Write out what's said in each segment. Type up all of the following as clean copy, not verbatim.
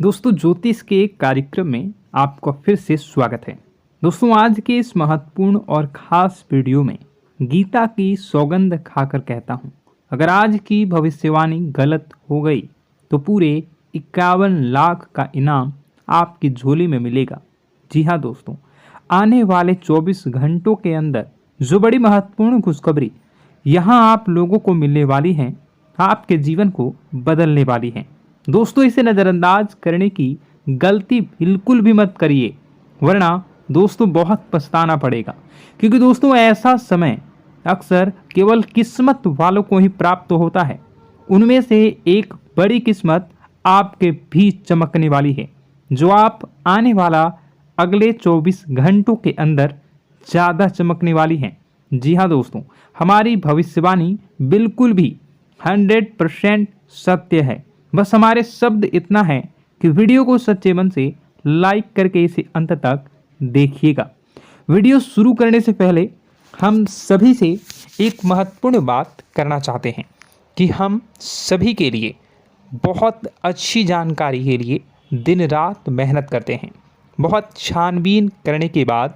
दोस्तों ज्योतिष के एक कार्यक्रम में आपका फिर से स्वागत है। दोस्तों आज के इस महत्वपूर्ण और खास वीडियो में गीता की सौगंध खाकर कहता हूँ, अगर आज की भविष्यवाणी गलत हो गई तो पूरे 51 लाख का इनाम आपकी झोली में मिलेगा। जी हाँ दोस्तों, आने वाले 24 घंटों के अंदर जो बड़ी महत्वपूर्ण खुशखबरी यहाँ आप लोगों को मिलने वाली हैं, आपके जीवन को बदलने वाली हैं। दोस्तों इसे नज़रअंदाज करने की गलती बिल्कुल भी मत करिए, वरना दोस्तों बहुत पछताना पड़ेगा। क्योंकि दोस्तों ऐसा समय अक्सर केवल किस्मत वालों को ही प्राप्त होता है। उनमें से एक बड़ी किस्मत आपके भी चमकने वाली है, जो आप आने वाला अगले 24 घंटों के अंदर ज़्यादा चमकने वाली है। जी हाँ दोस्तों, हमारी भविष्यवाणी बिल्कुल भी 100% सत्य है। बस हमारे शब्द इतना है कि वीडियो को सच्चे मन से लाइक करके इसे अंत तक देखिएगा। वीडियो शुरू करने से पहले हम सभी से एक महत्वपूर्ण बात करना चाहते हैं कि हम सभी के लिए बहुत अच्छी जानकारी के लिए दिन रात मेहनत करते हैं। बहुत छानबीन करने के बाद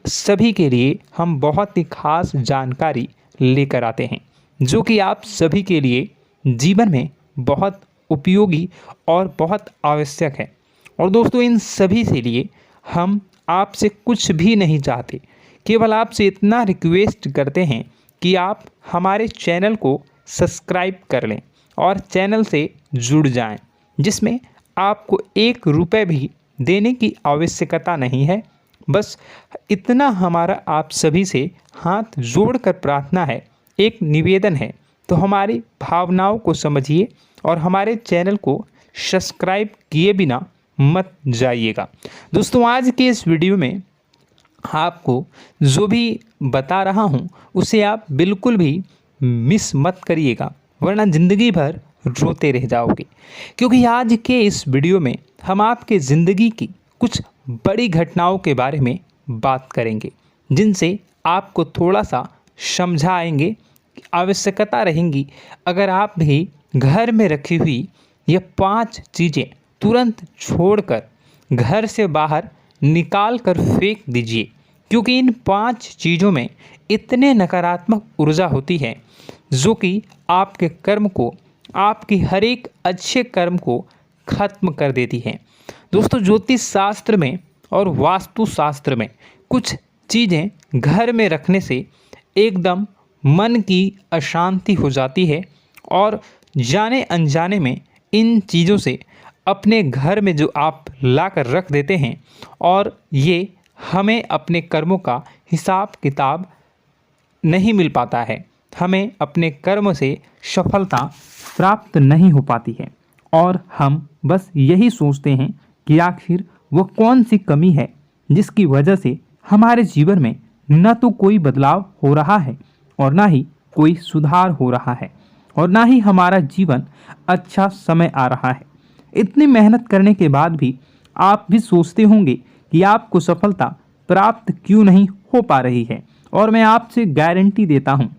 सभी के लिए हम बहुत ही खास जानकारी लेकर आते हैं, जो कि आप सभी के लिए जीवन में बहुत उपयोगी और बहुत आवश्यक है। और दोस्तों इन सभी से लिए हम आपसे कुछ भी नहीं चाहते, केवल आपसे इतना रिक्वेस्ट करते हैं कि आप हमारे चैनल को सब्सक्राइब कर लें और चैनल से जुड़ जाएं, जिसमें आपको 1 रुपये भी देने की आवश्यकता नहीं है। बस इतना हमारा आप सभी से हाथ जोड़कर प्रार्थना है, एक निवेदन है, तो हमारी भावनाओं को समझिए और हमारे चैनल को सब्सक्राइब किए बिना मत जाइएगा। दोस्तों आज के इस वीडियो में आपको जो भी बता रहा हूँ उसे आप बिल्कुल भी मिस मत करिएगा, वरना ज़िंदगी भर रोते रह जाओगे। क्योंकि आज के इस वीडियो में हम आपके ज़िंदगी की कुछ बड़ी घटनाओं के बारे में बात करेंगे, जिनसे आपको थोड़ा सा समझाएंगे, आवश्यकता रहेंगी। अगर आप भी घर में रखी हुई ये 5 चीज़ें तुरंत छोड़कर घर से बाहर निकाल कर फेंक दीजिए, क्योंकि इन 5 चीज़ों में इतने नकारात्मक ऊर्जा होती है जो कि आपके कर्म को, आपकी हर एक अच्छे कर्म को खत्म कर देती है। दोस्तों ज्योतिष शास्त्र में और वास्तु शास्त्र में कुछ चीज़ें घर में रखने से एकदम मन की अशांति हो जाती है, और जाने अनजाने में इन चीज़ों से अपने घर में जो आप ला कर रख देते हैं, और ये हमें अपने कर्मों का हिसाब किताब नहीं मिल पाता है, हमें अपने कर्म से सफलता प्राप्त नहीं हो पाती है, और हम बस यही सोचते हैं कि आखिर वो कौन सी कमी है जिसकी वजह से हमारे जीवन में न तो कोई बदलाव हो रहा है और ना ही कोई सुधार हो रहा है, और ना ही हमारा जीवन अच्छा समय आ रहा है। इतनी मेहनत करने के बाद भी आप भी सोचते होंगे कि आपको सफलता प्राप्त क्यों नहीं हो पा रही है। और मैं आपसे गारंटी देता हूँ,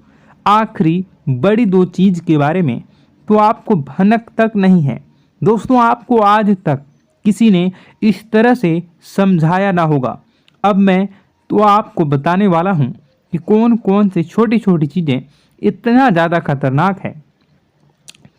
आखिरी बड़ी 2 चीज़ के बारे में तो आपको भनक तक नहीं है। दोस्तों आपको आज तक किसी ने इस तरह से समझाया ना होगा। अब मैं तो आपको बताने वाला हूँ कि कौन कौन से छोटी छोटी चीज़ें इतना ज़्यादा खतरनाक है।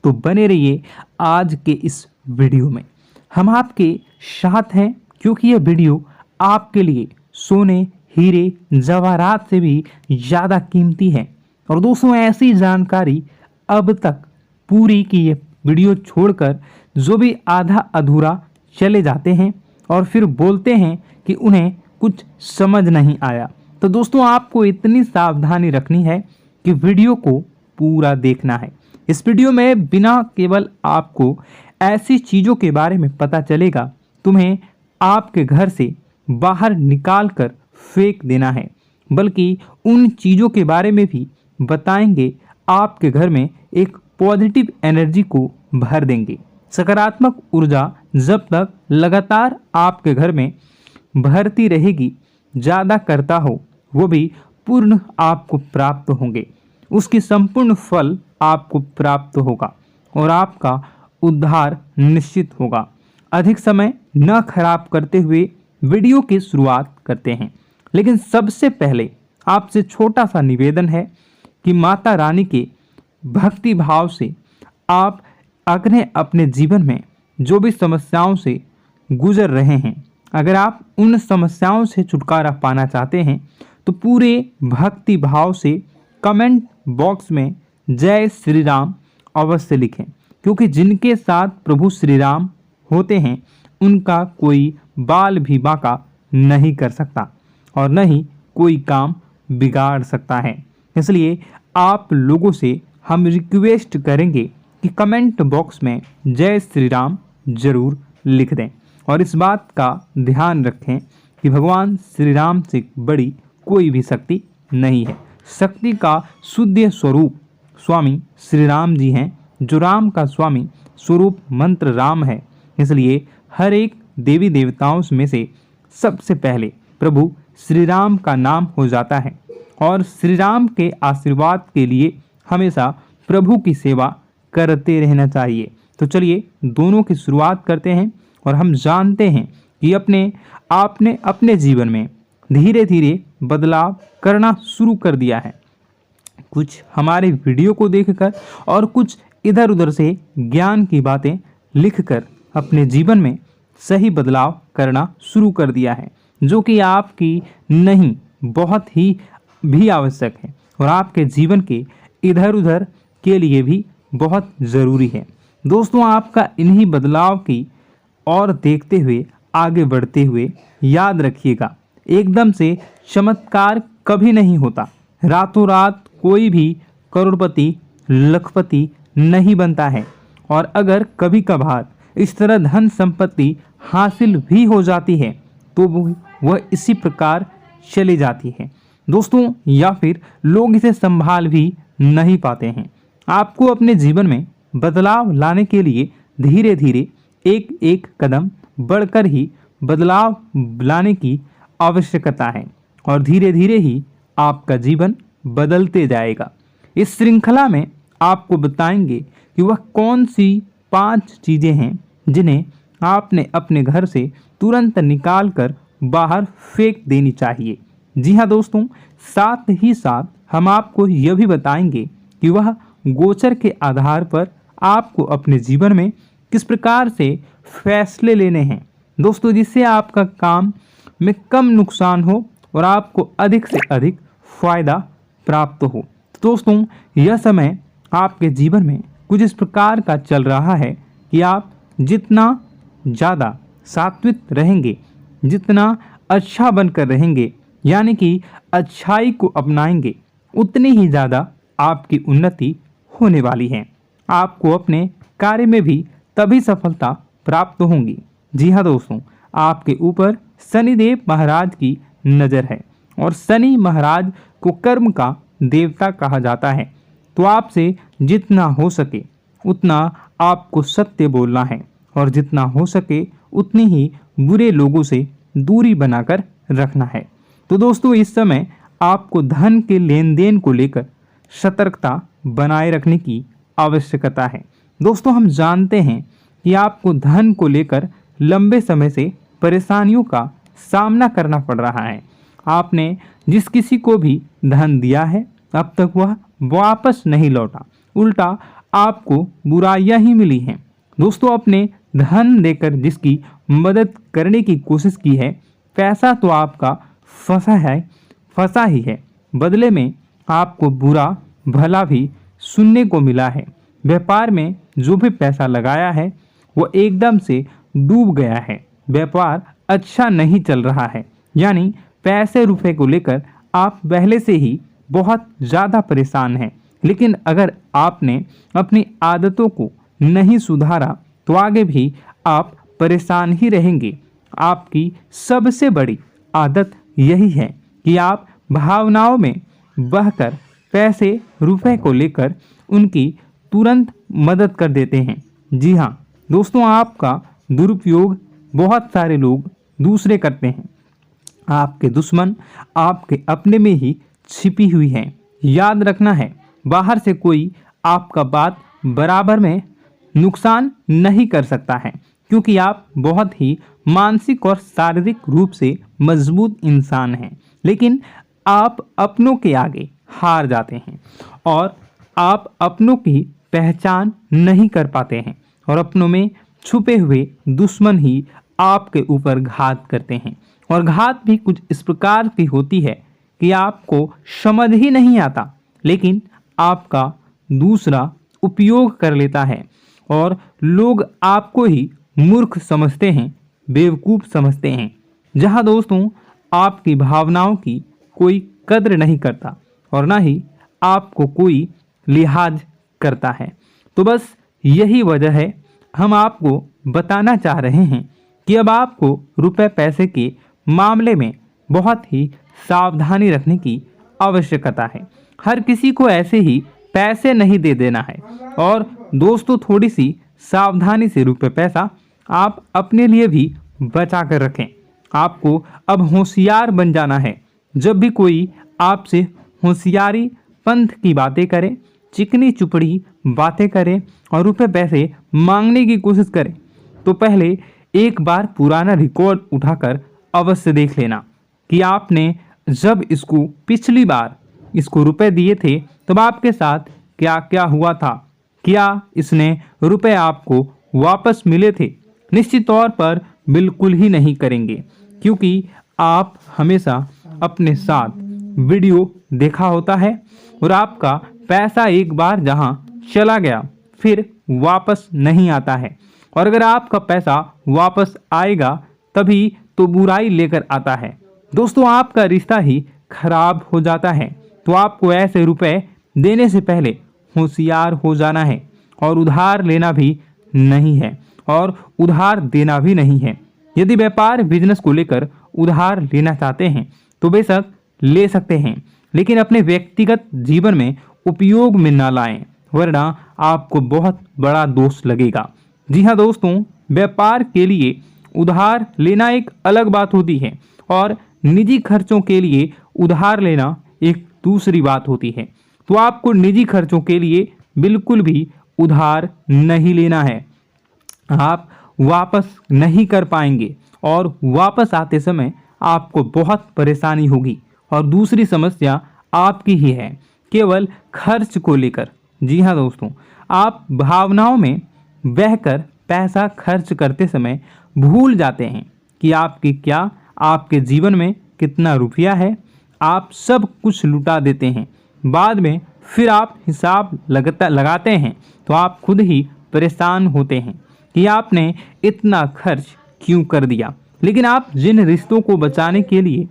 तो बने रहिए आज के इस वीडियो में, हम आपके साथ हैं, क्योंकि यह वीडियो आपके लिए सोने, हीरे, जवाहरात से भी ज़्यादा कीमती है। और दोस्तों ऐसी जानकारी अब तक पूरी की ये वीडियो छोड़कर जो भी आधा अधूरा चले जाते हैं और फिर बोलते हैं कि उन्हें कुछ समझ नहीं आया, तो दोस्तों आपको इतनी सावधानी रखनी है कि वीडियो को पूरा देखना है। इस वीडियो में बिना केवल आपको ऐसी चीज़ों के बारे में पता चलेगा, तुम्हें आपके घर से बाहर निकाल कर फेंक देना है, बल्कि उन चीज़ों के बारे में भी बताएंगे आपके घर में एक पॉजिटिव एनर्जी को भर देंगे। सकारात्मक ऊर्जा जब तक लगातार आपके घर में भरती रहेगी, ज़्यादा करता हो, वो भी पूर्ण आपको प्राप्त होंगे। उसकी संपूर्ण फल आपको प्राप्त होगा और आपका उद्धार निश्चित होगा। अधिक समय न खराब करते हुए वीडियो की शुरुआत करते हैं। लेकिन सबसे पहले आपसे छोटा सा निवेदन है कि माता रानी के भक्ति भाव से आप अगर अपने जीवन में जो भी समस्याओं से गुजर रहे हैं, अगर आप उन समस्याओं से छुटकारा पाना चाहते हैं तो पूरे भक्ति भाव से कमेंट बॉक्स में जय श्री राम अवश्य लिखें, क्योंकि जिनके साथ प्रभु श्री राम होते हैं उनका कोई बाल भी बांका नहीं कर सकता और न ही कोई काम बिगाड़ सकता है। इसलिए आप लोगों से हम रिक्वेस्ट करेंगे कि कमेंट बॉक्स में जय श्री राम जरूर लिख दें और इस बात का ध्यान रखें कि भगवान श्री राम से बड़ी कोई भी शक्ति नहीं है। शक्ति का शुद्ध स्वरूप स्वामी श्री राम जी हैं, जो राम का स्वामी स्वरूप मंत्र राम है। इसलिए हर एक देवी देवताओं में से सबसे पहले प्रभु श्री राम का नाम हो जाता है और श्री राम के आशीर्वाद के लिए हमेशा प्रभु की सेवा करते रहना चाहिए। तो चलिए दोनों की शुरुआत करते हैं और हम जानते हैं कि आपने अपने जीवन में धीरे धीरे बदलाव करना शुरू कर दिया है। कुछ हमारे वीडियो को देखकर और कुछ इधर उधर से ज्ञान की बातें लिखकर अपने जीवन में सही बदलाव करना शुरू कर दिया है, जो कि आपकी नहीं बहुत ही भी आवश्यक है और आपके जीवन के इधर उधर के लिए भी बहुत ज़रूरी है। दोस्तों, आपका इन्हीं बदलाव की और देखते हुए आगे बढ़ते हुए याद रखिएगा, एकदम से चमत्कार कभी नहीं होता। रातों रात कोई भी करोड़पति लखपति नहीं बनता है और अगर कभी कभार इस तरह धन संपत्ति हासिल भी हो जाती है तो वह इसी प्रकार चली जाती है दोस्तों, या फिर लोग इसे संभाल भी नहीं पाते हैं। आपको अपने जीवन में बदलाव लाने के लिए धीरे धीरे एक एक कदम बढ़कर ही बदलाव लाने की आवश्यकता है और धीरे धीरे ही आपका जीवन बदलते जाएगा। इस श्रृंखला में आपको बताएंगे कि वह कौन सी 5 चीज़ें हैं जिन्हें आपने अपने घर से तुरंत निकाल कर बाहर फेंक देनी चाहिए। जी हाँ दोस्तों, साथ ही साथ हम आपको यह भी बताएंगे कि वह गोचर के आधार पर आपको अपने जीवन में किस प्रकार से फैसले लेने हैं दोस्तों, जिससे आपका काम में कम नुकसान हो और आपको अधिक से अधिक फायदा प्राप्त हो। तो दोस्तों, यह समय आपके जीवन में कुछ इस प्रकार का चल रहा है कि आप जितना ज़्यादा सात्विक रहेंगे, जितना अच्छा बनकर रहेंगे, यानी कि अच्छाई को अपनाएंगे, उतनी ही ज़्यादा आपकी उन्नति होने वाली है। आपको अपने कार्य में भी तभी सफलता प्राप्त होंगी। जी हाँ दोस्तों, आपके ऊपर शनिदेव महाराज की नज़र है और शनि महाराज को कर्म का देवता कहा जाता है। तो आपसे जितना हो सके उतना आपको सत्य बोलना है और जितना हो सके उतनी ही बुरे लोगों से दूरी बनाकर रखना है। तो दोस्तों, इस समय आपको धन के लेन देन को लेकर सतर्कता बनाए रखने की आवश्यकता है। दोस्तों, हम जानते हैं कि आपको धन को लेकर लंबे समय से परेशानियों का सामना करना पड़ रहा है। आपने जिस किसी को भी धन दिया है अब तक वह वापस नहीं लौटा, उल्टा आपको बुराइयां ही मिली हैं। दोस्तों, अपने धन देकर जिसकी मदद करने की कोशिश की है, पैसा तो आपका फंसा ही है, बदले में आपको बुरा भला भी सुनने को मिला है। व्यापार में जो भी पैसा लगाया है वो एकदम से डूब गया है, व्यापार अच्छा नहीं चल रहा है, यानी पैसे रुपए को लेकर आप पहले से ही बहुत ज़्यादा परेशान हैं। लेकिन अगर आपने अपनी आदतों को नहीं सुधारा तो आगे भी आप परेशान ही रहेंगे। आपकी सबसे बड़ी आदत यही है कि आप भावनाओं में बहकर पैसे रुपए को लेकर उनकी तुरंत मदद कर देते हैं। जी हाँ दोस्तों, आपका दुरुपयोग बहुत सारे लोग दूसरे करते हैं। आपके दुश्मन आपके अपने में ही छिपी हुई हैं। याद रखना है, बाहर से कोई आपका बात बराबर में नुकसान नहीं कर सकता है, क्योंकि आप बहुत ही मानसिक और शारीरिक रूप से मजबूत इंसान हैं, लेकिन आप अपनों के आगे हार जाते हैं और आप अपनों की पहचान नहीं कर पाते हैं और अपनों में छुपे हुए दुश्मन ही आपके ऊपर घात करते हैं। और घात भी कुछ इस प्रकार की होती है कि आपको समझ ही नहीं आता, लेकिन आपका दूसरा उपयोग कर लेता है और लोग आपको ही मूर्ख समझते हैं, बेवकूफ़ समझते हैं। जहां दोस्तों आपकी भावनाओं की कोई कद्र नहीं करता और ना ही आपको कोई लिहाज करता है। तो बस यही वजह है हम आपको बताना चाह रहे हैं कि अब आपको रुपए पैसे के मामले में बहुत ही सावधानी रखने की आवश्यकता है। हर किसी को ऐसे ही पैसे नहीं दे देना है और दोस्तों थोड़ी सी सावधानी से रुपए पैसा आप अपने लिए भी बचा कर रखें। आपको अब होशियार बन जाना है। जब भी कोई आपसे होशियारी पंथ की बातें करे, चिकनी चुपड़ी बातें करे और रुपए पैसे मांगने की कोशिश करे, तो पहले एक बार पुराना रिकॉर्ड उठाकर अवश्य देख लेना कि आपने जब इसको पिछली बार इसको रुपए दिए थे तब आपके साथ क्या क्या हुआ था, क्या इसने रुपए आपको वापस मिले थे। निश्चित तौर पर बिल्कुल ही नहीं करेंगे, क्योंकि आप हमेशा अपने साथ वीडियो देखा होता है और आपका पैसा एक बार जहां चला गया फिर वापस नहीं आता है। और अगर आपका पैसा वापस आएगा तभी तो बुराई लेकर आता है। दोस्तों आपका रिश्ता ही खराब हो जाता है। तो आपको ऐसे रुपए देने से पहले होशियार हो जाना है और उधार लेना भी नहीं है और उधार देना भी नहीं है। यदि व्यापार बिजनेस को लेकर उधार लेना चाहते हैं तो बेशक ले सकते हैं, लेकिन अपने व्यक्तिगत जीवन में उपयोग में ना लाएं, वरना आपको बहुत बड़ा दोष लगेगा। जी हाँ दोस्तों, व्यापार के लिए उधार लेना एक अलग बात होती है और निजी खर्चों के लिए उधार लेना एक दूसरी बात होती है। तो आपको निजी खर्चों के लिए बिल्कुल भी उधार नहीं लेना है। आप वापस नहीं कर पाएंगे और वापस आते समय आपको बहुत परेशानी होगी। और दूसरी समस्या आपकी ही है, केवल खर्च को लेकर। जी हाँ दोस्तों, आप भावनाओं में बहकर पैसा खर्च करते समय भूल जाते हैं कि आपके जीवन में कितना रुपया है। आप सब कुछ लुटा देते हैं। बाद में फिर आप हिसाब लगाते हैं तो आप खुद ही परेशान होते हैं कि आपने इतना खर्च क्यों कर दिया। लेकिन आप जिन रिश्तों को बचाने के लिए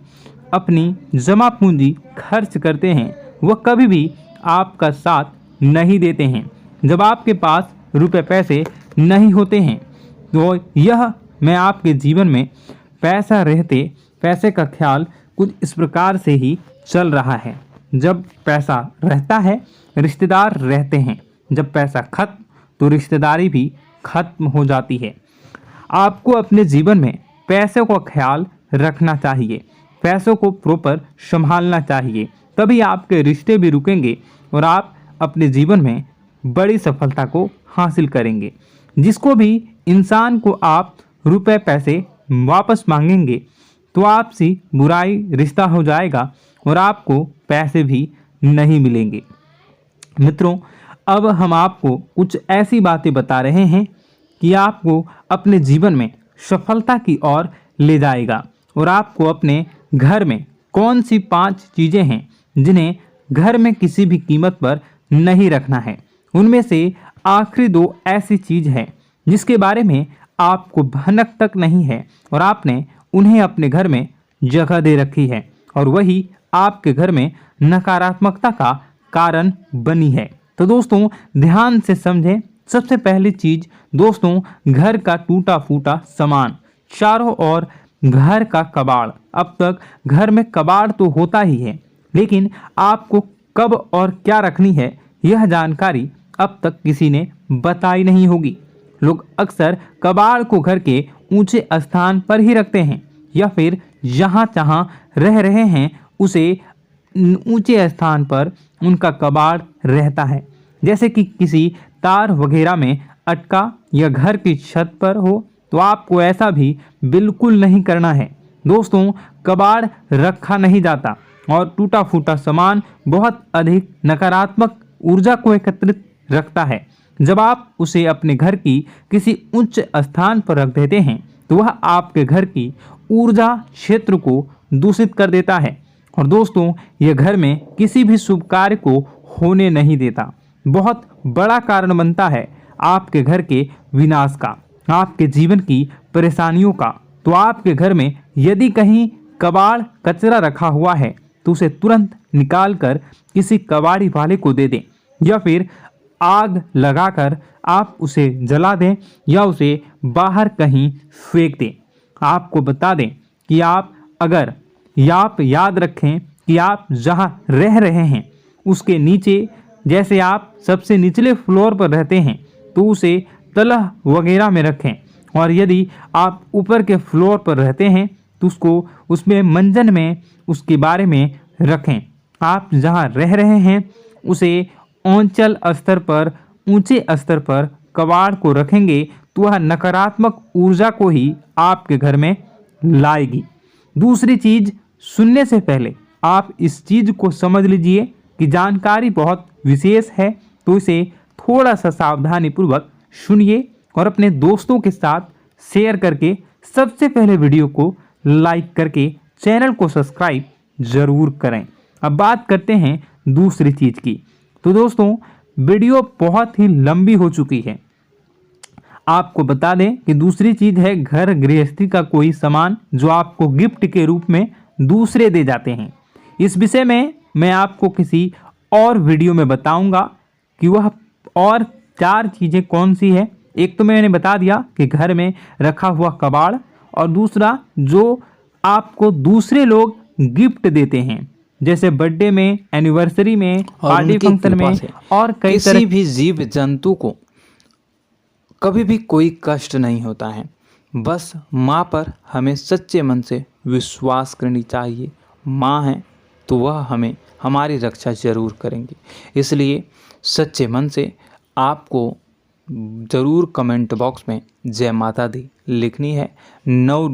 अपनी जमा पूंजी खर्च करते हैं वह कभी भी आपका साथ नहीं देते हैं। जब आपके पास रुपए पैसे नहीं होते हैं तो यह मैं आपके जीवन में पैसा रहते पैसे का ख्याल कुछ इस प्रकार से ही चल रहा है। जब पैसा रहता है रिश्तेदार रहते हैं, जब पैसा खत्म तो रिश्तेदारी भी खत्म हो जाती है। आपको अपने जीवन में पैसों का ख्याल रखना चाहिए, पैसों को प्रॉपर संभालना चाहिए, तभी आपके रिश्ते भी रुकेंगे और आप अपने जीवन में बड़ी सफलता को हासिल करेंगे। जिसको भी इंसान को आप रुपए पैसे वापस मांगेंगे तो आपसी बुराई रिश्ता हो जाएगा और आपको पैसे भी नहीं मिलेंगे। मित्रों, अब हम आपको कुछ ऐसी बातें बता रहे हैं कि आपको अपने जीवन में सफलता की ओर ले जाएगा। और आपको अपने घर में कौन सी 5 चीज़ें हैं जिन्हें घर में किसी भी कीमत पर नहीं रखना है। उनमें से आखिरी 2 ऐसी चीज़ है जिसके बारे में आपको भनक तक नहीं है और आपने उन्हें अपने घर में जगह दे रखी है और वही आपके घर में नकारात्मकता का कारण बनी है। तो दोस्तों ध्यान से समझें। सबसे पहली चीज दोस्तों, घर का टूटा फूटा सामान, चारों ओर घर का कबाड़। अब तक घर में कबाड़ तो होता ही है, लेकिन आपको कब और क्या रखनी है यह जानकारी अब तक किसी ने बताई नहीं होगी। लोग अक्सर कबाड़ को घर के ऊंचे स्थान पर ही रखते हैं या फिर जहां जहां रह रहे हैं उसे ऊंचे स्थान पर उनका कबाड़ रहता है, जैसे कि किसी तार वगैरह में अटका या घर की छत पर हो तो आपको ऐसा भी बिल्कुल नहीं करना है। दोस्तों, कबाड़ रखा नहीं जाता और टूटा फूटा सामान बहुत अधिक नकारात्मक ऊर्जा को एकत्रित रखता है। जब आप उसे अपने घर की किसी उच्च स्थान पर रख देते हैं तो वह आपके घर की ऊर्जा क्षेत्र को दूषित कर देता है और दोस्तों, यह घर में किसी भी शुभ कार्य को होने नहीं देता। बहुत बड़ा कारण बनता है आपके घर के विनाश का, आपके जीवन की परेशानियों का। तो आपके घर में यदि कहीं कबाड़ कचरा रखा हुआ है तो उसे तुरंत निकाल कर किसी कबाड़ी वाले को दे दें या फिर आग लगाकर आप उसे जला दें या उसे बाहर कहीं फेंक दें। आपको बता दें कि आप याद रखें कि आप जहां रह रहे हैं उसके नीचे, जैसे आप सबसे निचले फ्लोर पर रहते हैं तो उसे तलह वगैरह में रखें और यदि आप ऊपर के फ्लोर पर रहते हैं तो उसको उसमें मंजन में उसके बारे में रखें। आप जहां रह रहे हैं उसे ऊंचे स्तर पर कबाड़ को रखेंगे तो वह नकारात्मक ऊर्जा को ही आपके घर में लाएगी। दूसरी चीज, सुनने से पहले आप इस चीज को समझ लीजिए कि जानकारी बहुत विशेष है, तो इसे थोड़ा सा सावधानी पूर्वक सुनिए और अपने दोस्तों के साथ शेयर करके सबसे पहले वीडियो को लाइक करके चैनल को सब्सक्राइब जरूर करें। अब बात करते हैं दूसरी चीज की। तो दोस्तों, वीडियो बहुत ही लंबी हो चुकी है। आपको बता दें कि दूसरी चीज है घर गृहस्थी का कोई सामान जो आपको गिफ्ट के रूप में दूसरे दे जाते हैं। इस विषय में मैं आपको किसी और वीडियो में बताऊंगा कि वह और 4 चीजें कौन सी है। एक तो मैंने बता दिया कि घर में रखा हुआ कबाड़, और दूसरा जो आपको दूसरे लोग गिफ्ट देते हैं, जैसे बर्थडे में, एनिवर्सरी में, पार्टी फंक्शन में और कई तरह। किसी भी जीव जंतु को कभी भी कोई कष्ट नहीं होता है। बस माँ पर हमें सच्चे मन से विश्वास करनी चाहिए। माँ है तो वह हमें हमारी रक्षा जरूर करेंगी। इसलिए सच्चे मन से आपको ज़रूर कमेंट बॉक्स में जय माता दी लिखनी है, नव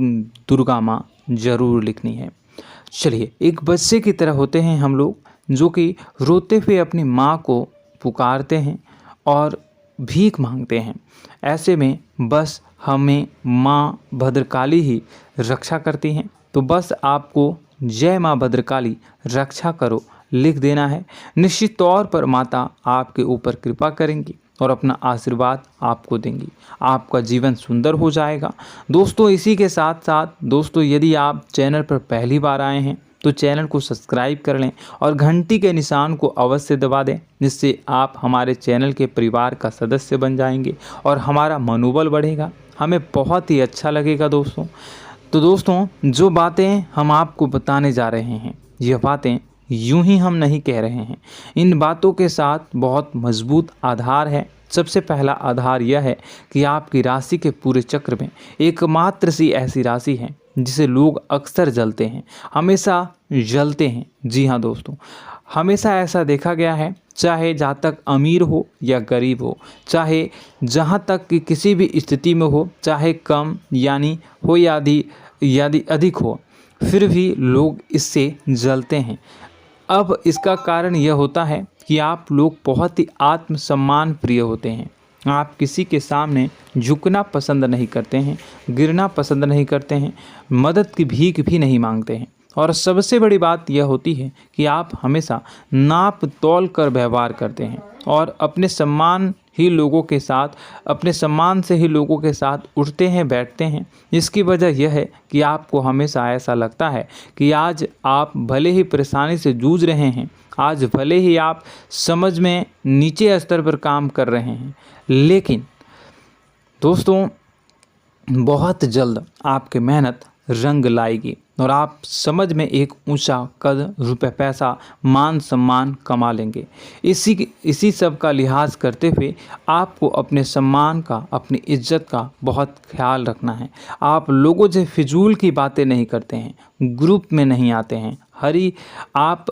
दुर्गा माँ जरूर लिखनी है। चलिए, एक बच्चे की तरह होते हैं हम लोग, जो कि रोते हुए अपनी माँ को पुकारते हैं और भीख मांगते हैं। ऐसे में बस हमें माँ भद्रकाली ही रक्षा करती हैं। तो बस आपको जय माँ भद्रकाली रक्षा करो लिख देना है। निश्चित तौर पर माता आपके ऊपर कृपा करेंगी और अपना आशीर्वाद आपको देंगी। आपका जीवन सुंदर हो जाएगा। दोस्तों, इसी के साथ साथ दोस्तों, यदि आप चैनल पर पहली बार आए हैं तो चैनल को सब्सक्राइब कर लें और घंटी के निशान को अवश्य दबा दें, जिससे आप हमारे चैनल के परिवार का सदस्य बन जाएंगे और हमारा मनोबल बढ़ेगा। हमें बहुत ही अच्छा लगेगा दोस्तों। तो दोस्तों, जो बातें हम आपको बताने जा रहे हैं, यह बातें यूं ही हम नहीं कह रहे हैं। इन बातों के साथ बहुत मजबूत आधार है। सबसे पहला आधार यह है कि आपकी राशि के पूरे चक्र में एकमात्र सी ऐसी राशि है जिसे लोग अक्सर जलते हैं, हमेशा जलते हैं। जी हाँ दोस्तों, हमेशा ऐसा देखा गया है, चाहे जातक अमीर हो या गरीब हो, चाहे जहाँ तक कि किसी भी स्थिति में हो, चाहे कम यानी हो या अधिक हो, फिर भी लोग इससे जलते हैं। अब इसका कारण यह होता है कि आप लोग बहुत ही आत्मसम्मान प्रिय होते हैं। आप किसी के सामने झुकना पसंद नहीं करते हैं, गिरना पसंद नहीं करते हैं, मदद की भीख भी नहीं मांगते हैं। और सबसे बड़ी बात यह होती है कि आप हमेशा नाप तोल कर व्यवहार करते हैं और अपने सम्मान से ही लोगों के साथ उठते हैं, बैठते हैं। इसकी वजह यह है कि आपको हमेशा ऐसा लगता है कि आज आप भले ही परेशानी से जूझ रहे हैं, आज भले ही आप समझ में नीचे स्तर पर काम कर रहे हैं, लेकिन दोस्तों बहुत जल्द आपकी मेहनत रंग लाएगी और आप समझ में एक ऊंचा कद, रुपए, पैसा, मान सम्मान कमा लेंगे। इसी सब का लिहाज करते हुए आपको अपने सम्मान का, अपनी इज्जत का बहुत ख्याल रखना है। आप लोगों से फिजूल की बातें नहीं करते हैं, ग्रुप में नहीं आते हैं, आप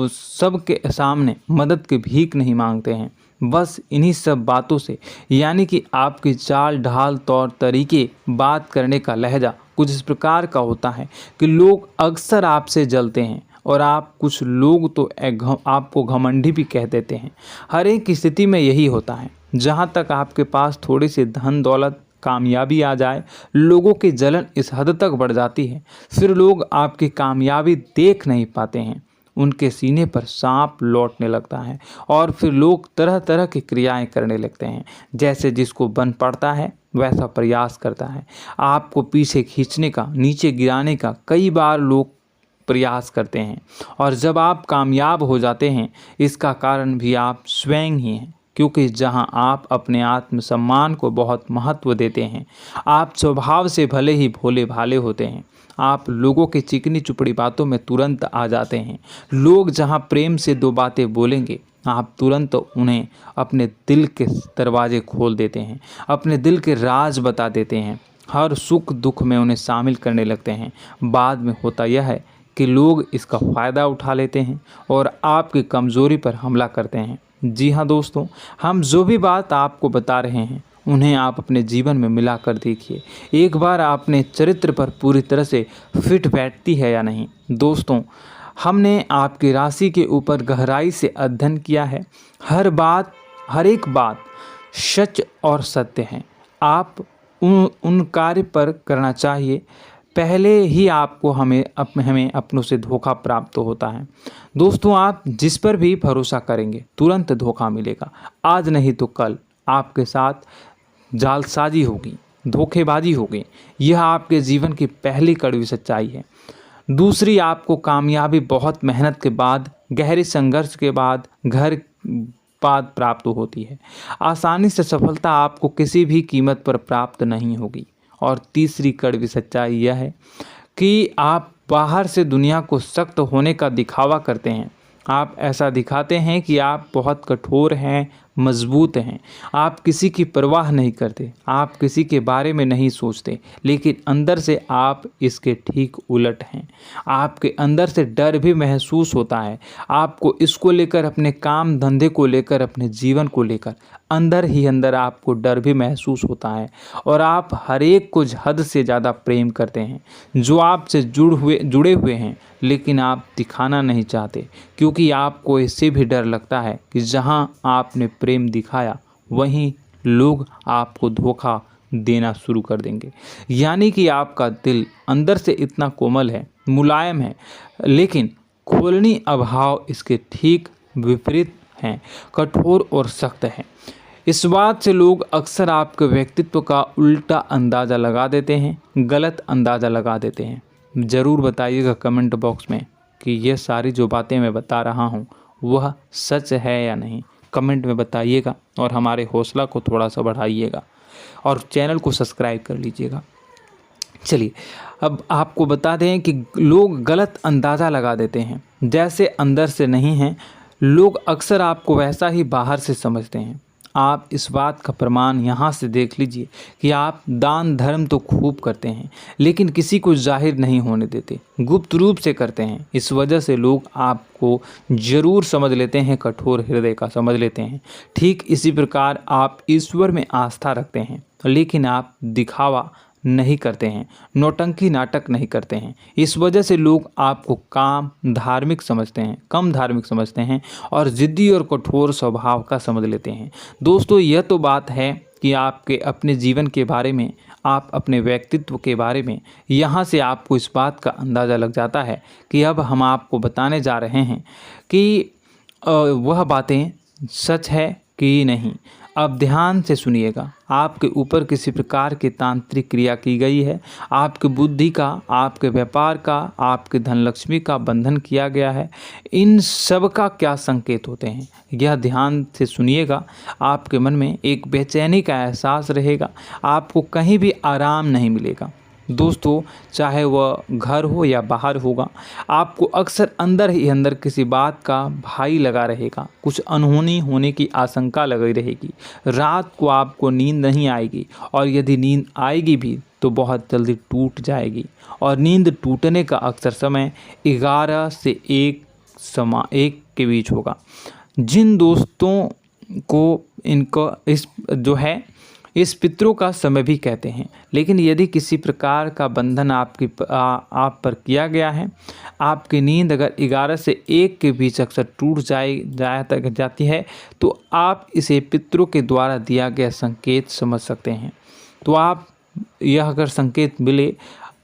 सबके सामने मदद की भीख नहीं मांगते हैं। बस इन्हीं सब बातों से, यानी कि आपकी चाल ढाल तौर तरीके, बात करने का लहजा कुछ इस प्रकार का होता है कि लोग अक्सर आपसे जलते हैं और कुछ लोग तो आपको घमंडी भी कह देते हैं। हर एक स्थिति में यही होता है। जहाँ तक आपके पास थोड़ी सी धन दौलत कामयाबी आ जाए, लोगों की जलन इस हद तक बढ़ जाती है, फिर लोग आपकी कामयाबी देख नहीं पाते हैं, उनके सीने पर सांप लौटने लगता है और फिर लोग तरह तरह की क्रियाएं करने लगते हैं। जैसे जिसको बन पड़ता है वैसा प्रयास करता है। आपको पीछे खींचने का, नीचे गिराने का कई बार लोग प्रयास करते हैं और जब आप कामयाब हो जाते हैं, इसका कारण भी आप स्वयं ही हैं। क्योंकि जहां आप अपने आत्मसम्मान को बहुत महत्व देते हैं, आप स्वभाव से भले ही भोले भाले होते हैं, आप लोगों की चिकनी चुपड़ी बातों में तुरंत आ जाते हैं। लोग जहां प्रेम से दो बातें बोलेंगे, आप तुरंत उन्हें अपने दिल के दरवाजे खोल देते हैं, अपने दिल के राज बता देते हैं, हर सुख दुख में उन्हें शामिल करने लगते हैं। बाद में होता यह है कि लोग इसका फ़ायदा उठा लेते हैं और आपकी कमज़ोरी पर हमला करते हैं। जी हाँ दोस्तों, हम जो भी बात आपको बता रहे हैं उन्हें आप अपने जीवन में मिलाकर देखिए। एक बार आपने चरित्र पर पूरी तरह से फिट बैठती है या नहीं। दोस्तों, हमने आपकी राशि के ऊपर गहराई से अध्ययन किया है। हर एक बात सच और सत्य है। आप उन कार्य पर करना चाहिए, पहले ही आपको हमें अपनों से धोखा प्राप्त होता है। दोस्तों, आप जिस पर भी भरोसा करेंगे तुरंत धोखा मिलेगा। आज नहीं तो कल आपके साथ जालसाजी होगी, धोखेबाजी होगी। यह आपके जीवन की पहली कड़वी सच्चाई है। दूसरी, आपको कामयाबी बहुत मेहनत के बाद, गहरे संघर्ष के बाद प्राप्त होती है। आसानी से सफलता आपको किसी भी कीमत पर प्राप्त नहीं होगी। और तीसरी कड़वी सच्चाई यह है कि आप बाहर से दुनिया को सख्त होने का दिखावा करते हैं। आप ऐसा दिखाते हैं कि आप बहुत कठोर हैं, मजबूत हैं। आप किसी की परवाह नहीं करते, आप किसी के बारे में नहीं सोचते, लेकिन अंदर से आप इसके ठीक उलट हैं। आपके अंदर से डर भी महसूस होता है। आपको इसको लेकर, अपने काम धंधे को लेकर, अपने जीवन को लेकर अंदर ही अंदर आपको डर भी महसूस होता है और आप हर एक को हद से ज़्यादा प्रेम करते हैं, जो आपसे जुड़े हुए हैं, लेकिन आप दिखाना नहीं चाहते, क्योंकि आपको इससे भी डर लगता है कि जहां आपने प्रेम दिखाया वहीं लोग आपको धोखा देना शुरू कर देंगे। यानी कि आपका दिल अंदर से इतना कोमल है, मुलायम है, लेकिन खोलनी अभाव इसके ठीक विपरीत हैं, कठोर और सख्त है। इस बात से लोग अक्सर आपके व्यक्तित्व का उल्टा अंदाज़ा लगा देते हैं, गलत अंदाज़ा लगा देते हैं। ज़रूर बताइएगा कमेंट बॉक्स में कि यह सारी जो बातें मैं बता रहा हूँ वह सच है या नहीं। कमेंट में बताइएगा और हमारे हौसला को थोड़ा सा बढ़ाइएगा और चैनल को सब्सक्राइब कर लीजिएगा। चलिए, अब आपको बता दें कि लोग गलत अंदाज़ा लगा देते हैं। जैसे अंदर से नहीं हैं, लोग अक्सर आपको वैसा ही बाहर से समझते हैं। आप इस बात का प्रमाण यहाँ से देख लीजिए कि आप दान धर्म तो खूब करते हैं, लेकिन किसी को जाहिर नहीं होने देते, गुप्त रूप से करते हैं। इस वजह से लोग आपको ज़रूर समझ लेते हैं, कठोर हृदय का समझ लेते हैं। ठीक इसी प्रकार आप ईश्वर में आस्था रखते हैं, लेकिन आप दिखावा नहीं करते हैं, नौटंकी नाटक नहीं करते हैं। इस वजह से लोग आपको कम धार्मिक समझते हैं और ज़िद्दी और कठोर स्वभाव का समझ लेते हैं। दोस्तों, यह तो बात है कि आपके अपने जीवन के बारे में, आप अपने व्यक्तित्व के बारे में, यहाँ से आपको इस बात का अंदाज़ा लग जाता है कि अब हम आपको बताने जा रहे हैं कि वह बातें सच है कि नहीं। अब ध्यान से सुनिएगा। आपके ऊपर किसी प्रकार की तांत्रिक क्रिया की गई है, आपकी बुद्धि का, आपके व्यापार का, आपके धनलक्ष्मी का बंधन किया गया है। इन सब का क्या संकेत होते हैं, यह ध्यान से सुनिएगा। आपके मन में एक बेचैनी का एहसास रहेगा, आपको कहीं भी आराम नहीं मिलेगा। दोस्तों, चाहे वह घर हो या बाहर होगा, आपको अक्सर अंदर ही अंदर किसी बात का भय लगा रहेगा, कुछ अनहोनी होने की आशंका लगी रहेगी। रात को आपको नींद नहीं आएगी और यदि नींद आएगी भी तो बहुत जल्दी टूट जाएगी और नींद टूटने का अक्सर समय 11 से 1 के बीच होगा। जिन दोस्तों को इनको इस पितरों का समय भी कहते हैं। लेकिन यदि किसी प्रकार का बंधन आप पर किया गया है, आपकी नींद अगर 11 से 1 के बीच अक्सर टूट जाती है, तो आप इसे पितरों के द्वारा दिया गया संकेत समझ सकते हैं। तो आप यह अगर संकेत मिले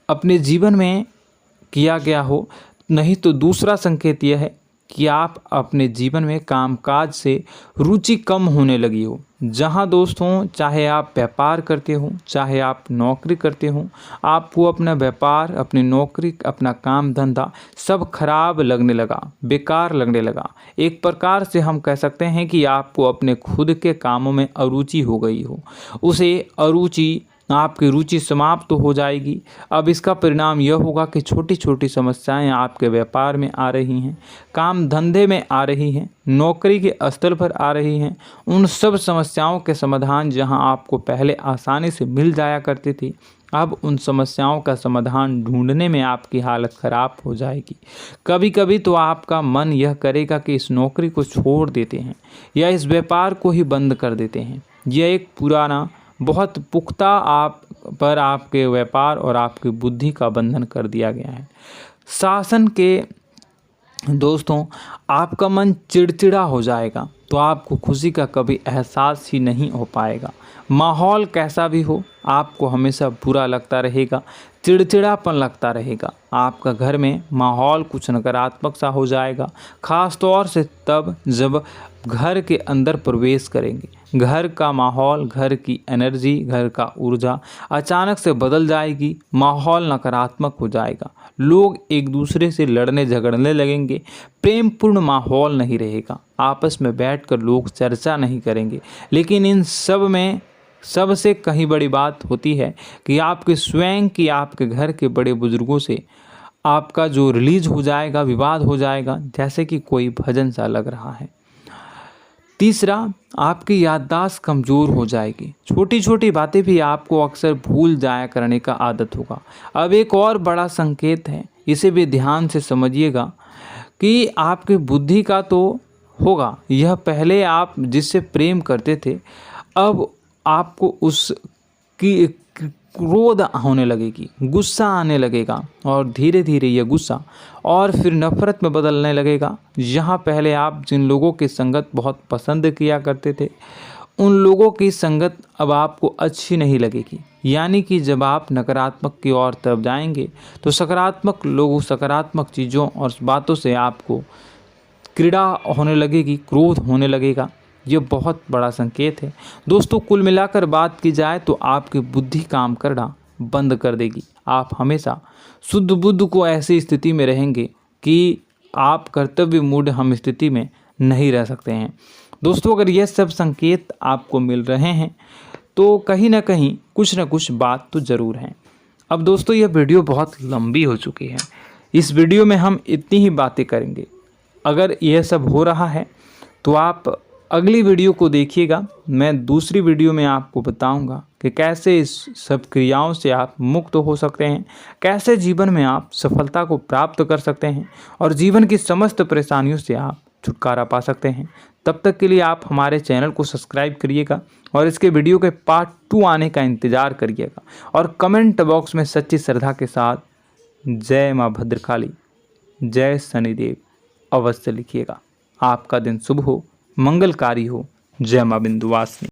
अपने जीवन में किया गया हो, नहीं तो दूसरा संकेत यह है कि आप अपने जीवन में कामकाज से रुचि कम होने लगी हो। जहां दोस्तों, चाहे आप व्यापार करते हो, चाहे आप नौकरी करते हो, आपको अपना व्यापार, अपनी नौकरी, अपना काम धंधा सब खराब लगने लगा, बेकार लगने लगा। एक प्रकार से हम कह सकते हैं कि आपको अपने खुद के कामों में अरुचि हो गई हो। आपकी रुचि समाप्त हो जाएगी। अब इसका परिणाम यह होगा कि छोटी छोटी समस्याएं आपके व्यापार में आ रही हैं, काम धंधे में आ रही हैं, नौकरी के स्थल पर आ रही हैं। उन सब समस्याओं के समाधान जहां आपको पहले आसानी से मिल जाया करती थी, अब उन समस्याओं का समाधान ढूंढने में आपकी हालत ख़राब हो जाएगी। कभी कभी तो आपका मन यह करेगा कि इस नौकरी को छोड़ देते हैं या इस व्यापार को ही बंद कर देते हैं। यह एक पुराना, बहुत पुख्ता आपके व्यापार और आपकी बुद्धि का बंधन कर दिया गया है। शासन के दोस्तों, आपका मन चिड़चिड़ा हो जाएगा, तो आपको खुशी का कभी एहसास ही नहीं हो पाएगा। माहौल कैसा भी हो, आपको हमेशा बुरा लगता रहेगा, चिड़चिड़ापन लगता रहेगा। आपका घर में माहौल कुछ नकारात्मक सा हो जाएगा, ख़ास तौर से तब जब घर के अंदर प्रवेश करेंगे। घर का माहौल, घर की एनर्जी, घर का ऊर्जा अचानक से बदल जाएगी। माहौल नकारात्मक हो जाएगा, लोग एक दूसरे से लड़ने झगड़ने लगेंगे, प्रेमपूर्ण माहौल नहीं रहेगा, आपस में बैठकर लोग चर्चा नहीं करेंगे। लेकिन इन सब में सबसे कहीं बड़ी बात होती है कि आपके घर के बड़े बुजुर्गों से आपका जो रिलीज हो जाएगा, विवाद हो जाएगा, जैसे कि कोई भजन सा लग रहा है। तीसरा, आपकी याददाश्त कमज़ोर हो जाएगी। छोटी छोटी बातें भी आपको अक्सर भूल जाया करने का आदत होगा। अब एक और बड़ा संकेत है, इसे भी ध्यान से समझिएगा कि आपकी बुद्धि का तो होगा, यह पहले आप जिससे प्रेम करते थे, अब आपको उसकी क्रोध होने लगेगी, गुस्सा आने लगेगा, और धीरे धीरे यह गुस्सा और फिर नफरत में बदलने लगेगा। यहाँ पहले आप जिन लोगों की संगत बहुत पसंद किया करते थे, उन लोगों की संगत अब आपको अच्छी नहीं लगेगी। यानी कि जब आप नकारात्मक की ओर तरफ जाएंगे, तो सकारात्मक लोगों, सकारात्मक चीज़ों और बातों से आपको क्रीड़ा होने लगेगी, क्रोध होने लगेगा। ये बहुत बड़ा संकेत है दोस्तों। कुल मिलाकर बात की जाए तो आपकी बुद्धि काम करना बंद कर देगी। आप हमेशा शुद्ध बुद्ध को ऐसी स्थिति में रहेंगे कि आप कर्तव्य मूढ़ हम स्थिति में नहीं रह सकते हैं। दोस्तों, अगर ये सब संकेत आपको मिल रहे हैं तो कहीं ना कहीं कुछ ना कुछ बात तो ज़रूर है। अब दोस्तों, यह वीडियो बहुत लंबी हो चुकी है, इस वीडियो में हम इतनी ही बातें करेंगे। अगर यह सब हो रहा है तो आप अगली वीडियो को देखिएगा। मैं दूसरी वीडियो में आपको बताऊंगा कि कैसे इस सब क्रियाओं से आप मुक्त हो सकते हैं, कैसे जीवन में आप सफलता को प्राप्त कर सकते हैं और जीवन की समस्त परेशानियों से आप छुटकारा पा सकते हैं। तब तक के लिए आप हमारे चैनल को सब्सक्राइब करिएगा और इसके वीडियो के पार्ट 2 आने का इंतज़ार करिएगा। और कमेंट बॉक्स में सच्ची श्रद्धा के साथ जय माँ भद्रकाली, जय शनिदेव अवश्य लिखिएगा। आपका दिन शुभ हो, मंगलकारी हो। जय माँ विंध्यवासिनी।